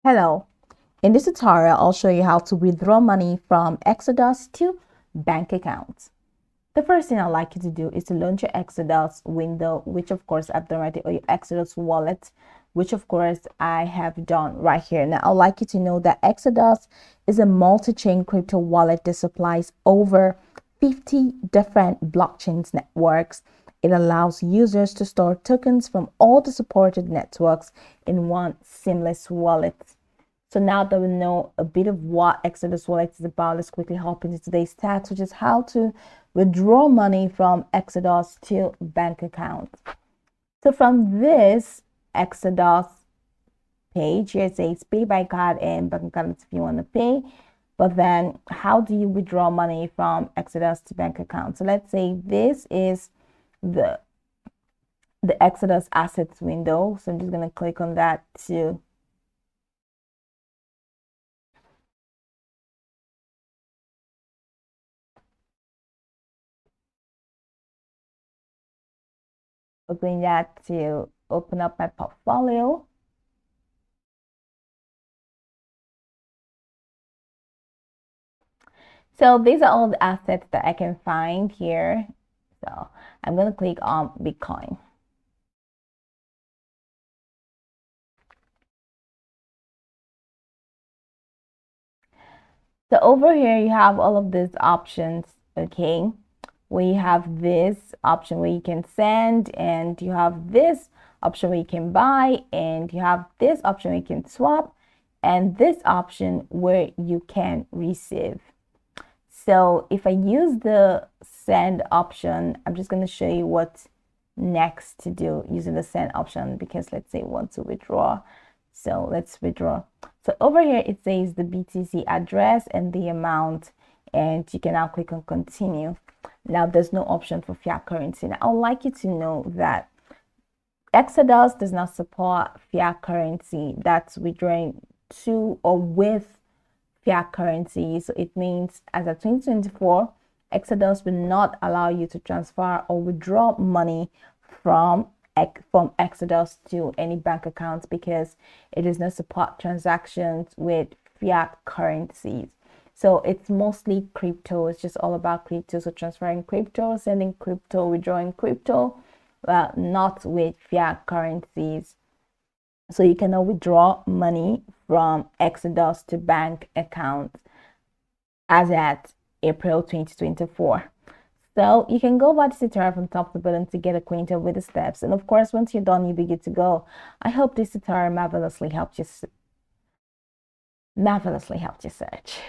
Hello, in this tutorial, I'll show you how to withdraw money from Exodus to bank accounts. The first thing I'd like you to do is to launch your Exodus window, which of course I've done right, or your Exodus wallet, which of course I have done right here. Now, I'd like you to know that Exodus is a multi-chain crypto wallet that supplies over 50 different blockchains networks. It allows users to store tokens from all the supported networks in one seamless wallet. So now that we know a bit of what Exodus Wallet is about, let's quickly hop into today's task, which is how to withdraw money from Exodus to bank accounts. So from this Exodus page, here it says pay by card and bank accounts if you want to pay. But then how do you withdraw money from Exodus to bank accounts? So let's say this is the Exodus assets window. So I'm just going to click on that to open that to open up my portfolio. So these are all the assets that I can find here. So I'm going to click on Bitcoin. So over here, you have all of these options, okay? We have this option where you can send, and you have this option where you can buy, and you have this option where you can swap, and this option where you can receive. So if I use the send option, I'm just going to show you what's next to do using the send option, because let's say we want to withdraw. So let's withdraw. So over here, it says the BTC address and the amount, and you can now click on continue. Now there's no option for fiat currency. Now I would like you to know that Exodus does not support fiat currency that's withdrawing to or with fiat currency. So it means as of 2024, Exodus will not allow you to transfer or withdraw money from Exodus to any bank accounts, because it does not support transactions with fiat currencies. So it's mostly crypto. It's just all about crypto. So transferring crypto, sending crypto, withdrawing crypto, not with fiat currencies. So you cannot withdraw money from Exodus to bank accounts as at April 2024. So you can go over this tutorial from top to bottom to get acquainted with the steps. And of course, once you're done, you'll be good to go. I hope this tutorial marvelously helped you search.